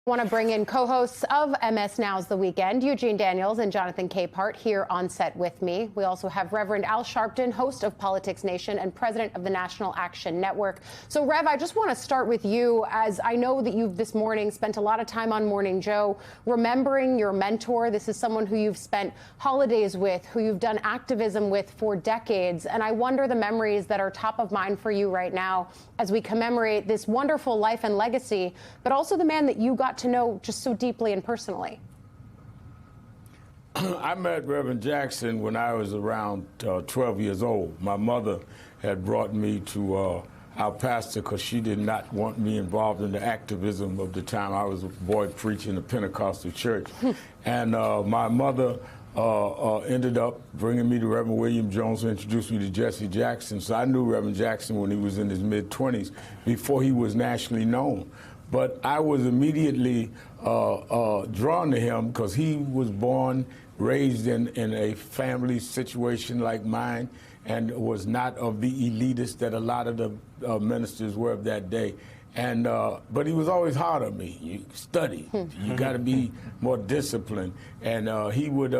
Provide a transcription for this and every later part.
Want to bring in co-hosts of MS Now's The Weekend, Eugene Daniels and Jonathan Capehart, here on set with me. We also have Reverend Al Sharpton, host of Politics Nation and president of the National Action Network. So, Rev, I just want to start with you, as I know that you've this morning spent a lot of time on Morning Joe remembering your mentor. This is someone who you've spent holidays with, who you've done activism with for decades. And I wonder the memories that are top of mind for you right now as we commemorate this wonderful life and legacy, but also the man that you got to know just so deeply and personally. I met Reverend Jackson when I was around 12 years old. My mother had brought me to our pastor because she did not want me involved in the activism of the time. I was a boy preaching a Pentecostal church. And my mother ended up bringing me to Reverend William Jones, who introduced me to Jesse Jackson. So I knew Reverend Jackson when he was in his mid-20s, before he was nationally known. But I was immediately drawn to him because he was born, raised in a family situation like mine, and was not of the elitists that a lot of the ministers were of that day. And but he was always hard on me. You study. You got to be more disciplined. And he would, you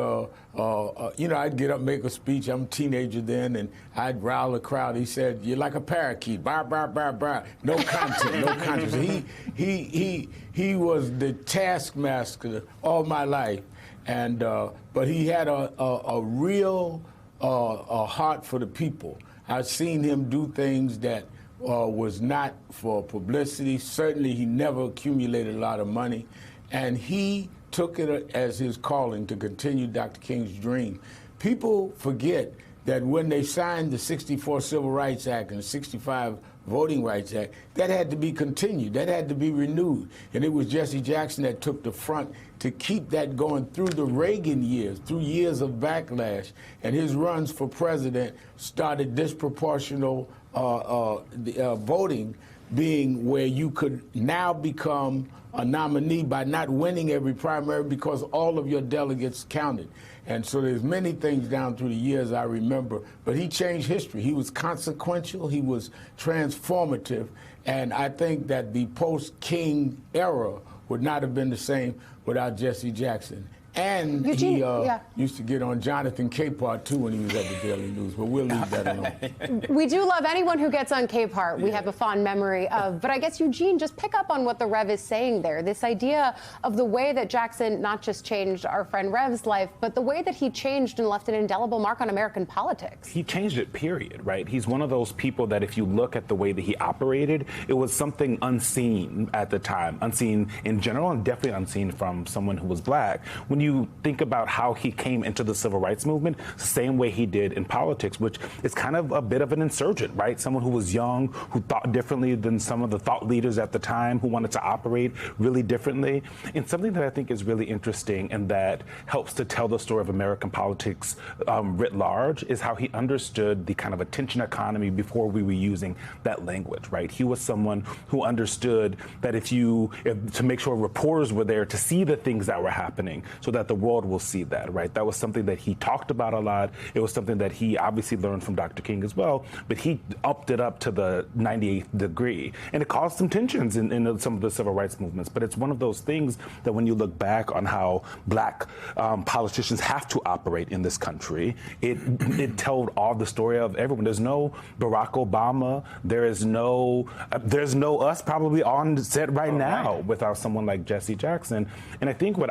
know, I'd get up, make a speech. I'm a teenager then, and I'd rile the crowd. He said, "You're like a parakeet. Bah, bah, bah, bah. No content, no content." So he was the taskmaster all my life, and but he had a real heart for the people. I've seen him do things that was not for publicity. Certainly, he never accumulated a lot of money. And he took it as his calling to continue Dr. King's dream. People forget that when they signed the 64 Civil Rights Act and the 65 Voting Rights Act, that had to be continued. That had to be renewed. And it was Jesse Jackson that took the front to keep that going through the Reagan years, through years of backlash. And his runs for president started disproportional voting, being where you could now become a nominee by not winning every primary because all of your delegates counted. And so there's many things down through the years I remember, but he changed history. He was consequential, he was transformative, and I think that the post-King era would not have been the same without Jesse Jackson. And Eugene, he used to get on Jonathan Capehart, too, when he was at the Daily News, but we'll leave that alone. We do love anyone who gets on Capehart. We have a fond memory of. But I guess, Eugene, just pick up on what the Rev is saying there. This idea of the way that Jackson not just changed our friend Rev's life, but the way that he changed and left an indelible mark on American politics. He changed it, period, right? He's one of those people that if you look at the way that he operated, it was something unseen at the time, unseen in general, and definitely unseen from someone who was black. When you think about how he came into the civil rights movement, same way he did in politics, which is kind of a bit of an insurgent, right? Someone who was young, who thought differently than some of the thought leaders at the time, who wanted to operate really differently. And something that I think is really interesting and that helps to tell the story of American politics writ large is how he understood the kind of attention economy before we were using that language, right? He was someone who understood that to make sure reporters were there to see the things that were happening, so that the world will see that, right? That was something that he talked about a lot. It was something that he obviously learned from Dr. King as well, but he upped it up to the 98th degree. And it caused some tensions in some of the civil rights movements. But it's one of those things that when you look back on how black politicians have to operate in this country, it told all the story of everyone. There's no Barack Obama. There's no us probably on set right now without someone like Jesse Jackson. And I think when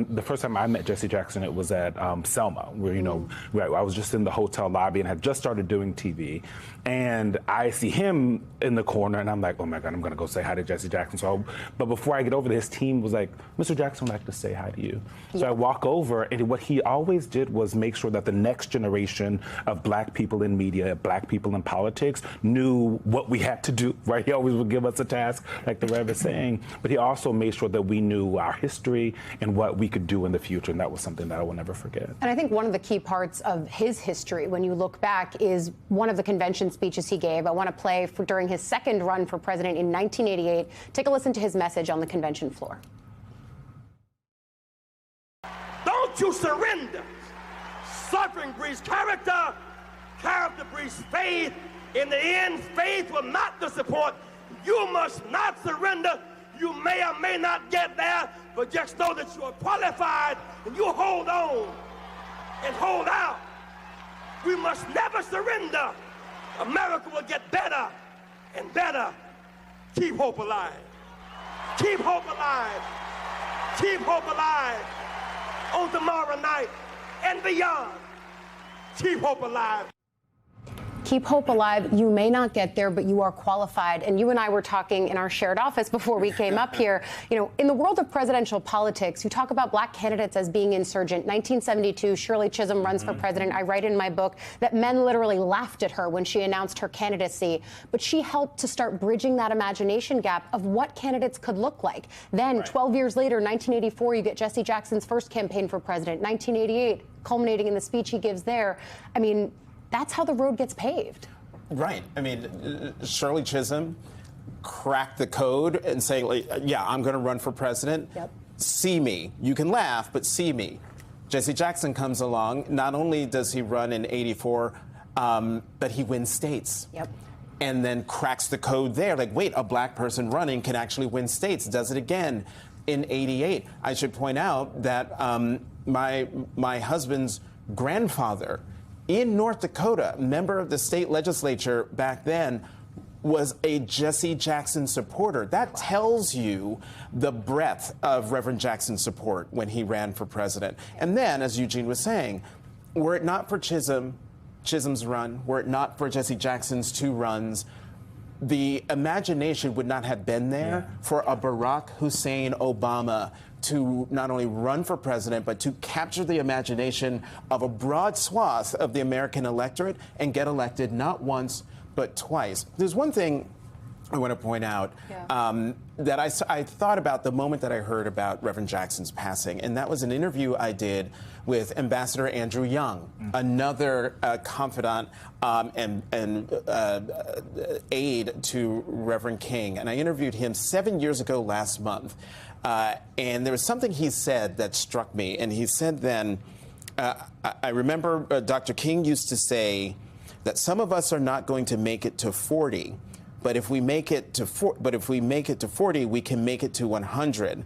the first time I met Jesse Jackson, it was at Selma, where, I was just in the hotel lobby and had just started doing TV. And I see him in the corner, and I'm like, oh my God, I'm going to go say hi to Jesse Jackson. But before I get over there, his team was like, Mr. Jackson would like to say hi to you. So I walk over, and what he always did was make sure that the next generation of black people in media, black people in politics, knew what we had to do, right? He always would give us a task, like the Rev is saying, but he also made sure that we knew our history and what we could do in the future, and that was something that I will never forget. And I think one of the key parts of his history, when you look back, is one of the convention speeches he gave. I want to play during his second run for president in 1988. Take a listen to his message on the convention floor. Don't you surrender. Suffering breeds character. Character breeds faith. In the end, faith will not the support. You must not surrender. You may or may not get there, but just know that you are qualified and you hold on and hold out. We must never surrender. America will get better and better. Keep hope alive. Keep hope alive. Keep hope alive on tomorrow night and beyond. Keep hope alive. Keep hope alive. You may not get there, but you are qualified. And you and I were talking in our shared office before we came up here. You know, in the world of presidential politics, you talk about black candidates as being insurgent. 1972, Shirley Chisholm runs for president. I write in my book that men literally laughed at her when she announced her candidacy. But she helped to start bridging that imagination gap of what candidates could look like. Then, 12 years later, 1984, you get Jesse Jackson's first campaign for president. 1988, culminating in the speech he gives there. I mean, that's how the road gets paved. Right. I mean, Shirley Chisholm cracked the code and saying, like, yeah, I'm going to run for president. Yep. See me. You can laugh, but see me. Jesse Jackson comes along. Not only does he run in 84, but he wins states. Yep. And then cracks the code there. Like, wait, a black person running can actually win states. Does it again in 88. I should point out that my husband's grandfather in North Dakota, member of the state legislature back then, was a Jesse Jackson supporter. That tells you the breadth of Reverend Jackson's support when he ran for president. And then, as Eugene was saying, were it not for Chisholm's run, were it not for Jesse Jackson's 2 runs, the imagination would not have been there for a Barack Hussein Obama to not only run for president, but to capture the imagination of a broad swath of the American electorate and get elected not once, but twice. There's one thing I want to point out that I thought about the moment that I heard about Reverend Jackson's passing, and that was an interview I did with Ambassador Andrew Young, another confidant and aide to Reverend King. And I interviewed him 7 years ago last month. And there was something he said that struck me. And he said then, I remember Dr. King used to say that some of us are not going to make it to 40, but if we make it to 40, we can make it to 100.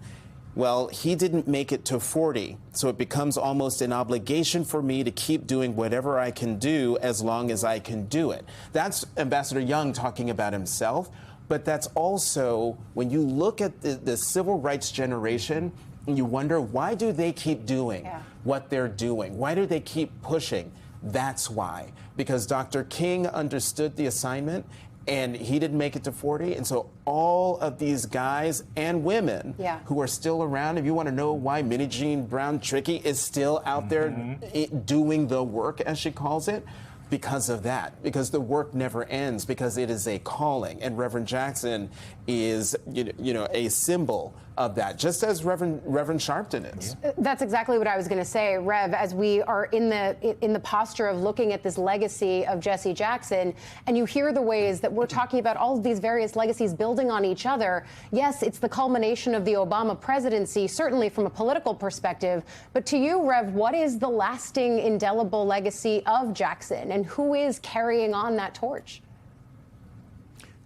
Well, he didn't make it to 40, so it becomes almost an obligation for me to keep doing whatever I can do as long as I can do it. That's Ambassador Young talking about himself, but that's also, when you look at the civil rights generation, you wonder, why do they keep doing what they're doing? Why do they keep pushing? That's why. Because Dr. King understood the assignment, and he didn't make it to 40. And so all of these guys and women who are still around, if you want to know why Minnie Jean Brown Trickey is still out there doing the work, as she calls it, because of that, because the work never ends, because it is a calling. And Reverend Jackson is, you know, a symbol of that, just as Reverend Sharpton is. That's exactly what I was going to say, Rev, as we are in the posture of looking at this legacy of Jesse Jackson, and you hear the ways that we're talking about all of these various legacies building on each other. Yes, it's the culmination of the Obama presidency, certainly from a political perspective. But to you, Rev, what is the lasting, indelible legacy of Jackson, and who is carrying on that torch?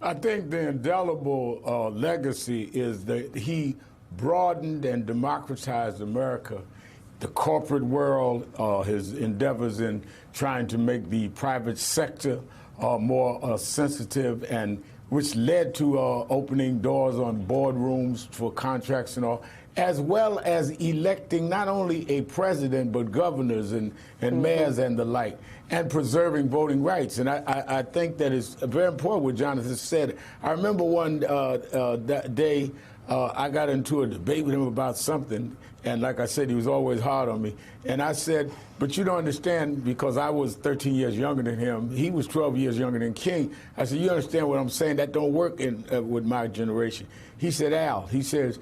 I think the indelible legacy is that he broadened and democratized America, the corporate world, his endeavors in trying to make the private sector more sensitive, and which led to opening doors on boardrooms for contracts and all, as well as electing not only a president, but governors and mayors and the like, and preserving voting rights. And I think that is very important what Jonathan said. I remember one day I got into a debate with him about something, and like I said, he was always hard on me. And I said, but you don't understand, because I was 13 years younger than him. He was 12 years younger than King. I said, you understand what I'm saying? That don't work with my generation. He said, Al, he says,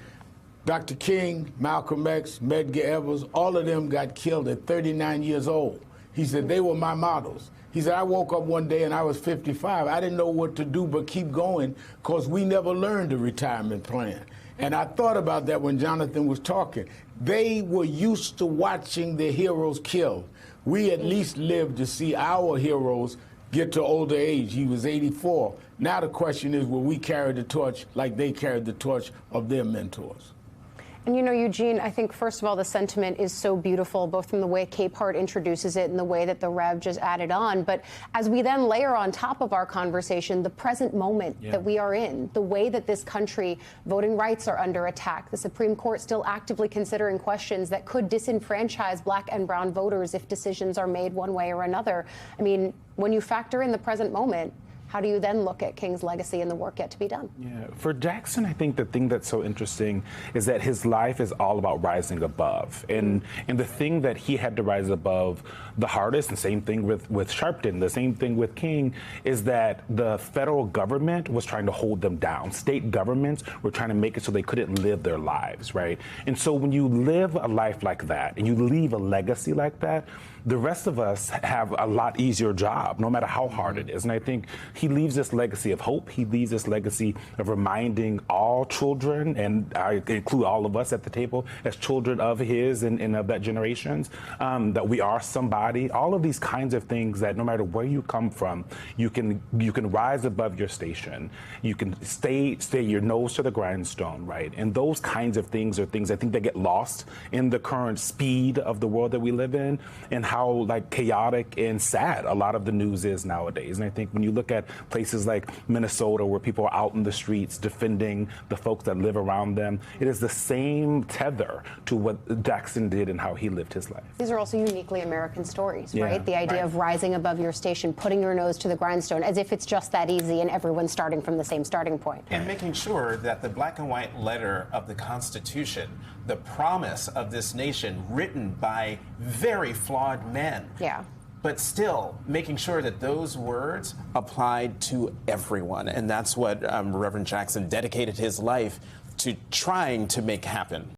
Dr. King, Malcolm X, Medgar Evers, all of them got killed at 39 years old. He said, they were my models. He said, I woke up one day and I was 55. I didn't know what to do but keep going, because we never learned a retirement plan. And I thought about that when Jonathan was talking. They were used to watching their heroes killed. We at least lived to see our heroes get to older age. He was 84. Now the question is, will we carry the torch like they carried the torch of their mentors? And you know, Eugene, I think, first of all, the sentiment is so beautiful, both from the way Capehart introduces it and the way that the Rev just added on. But as we then layer on top of our conversation the present moment that we are in, the way that this country, voting rights are under attack, the Supreme Court still actively considering questions that could disenfranchise black and brown voters if decisions are made one way or another. I mean, when you factor in the present moment, how do you then look at King's legacy and the work yet to be done? Yeah, for Jackson, I think the thing that's so interesting is that his life is all about rising above. And the thing that he had to rise above the hardest, and same thing with Sharpton, the same thing with King, is that the federal government was trying to hold them down. State governments were trying to make it so they couldn't live their lives, right? And so when you live a life like that and you leave a legacy like that, the rest of us have a lot easier job, no matter how hard it is. And I think he leaves this legacy of hope. He leaves this legacy of reminding all children, and I include all of us at the table as children of his and of that generations, that we are somebody. All of these kinds of things that no matter where you come from, you can rise above your station. You can stay your nose to the grindstone, right? And those kinds of things are things I think that get lost in the current speed of the world that we live in, and how like chaotic and sad a lot of the news is nowadays. And I think when you look at places like Minnesota, where people are out in the streets defending the folks that live around them, it is the same tether to what Jackson did and how he lived his life. These are also uniquely American stories, right? The idea of rising above your station, putting your nose to the grindstone, as if it's just that easy and everyone's starting from the same starting point. And making sure that the black and white letter of the Constitution, the promise of this nation written by very flawed men, but still making sure that those words applied to everyone. And that's what Reverend Jackson dedicated his life to trying to make happen.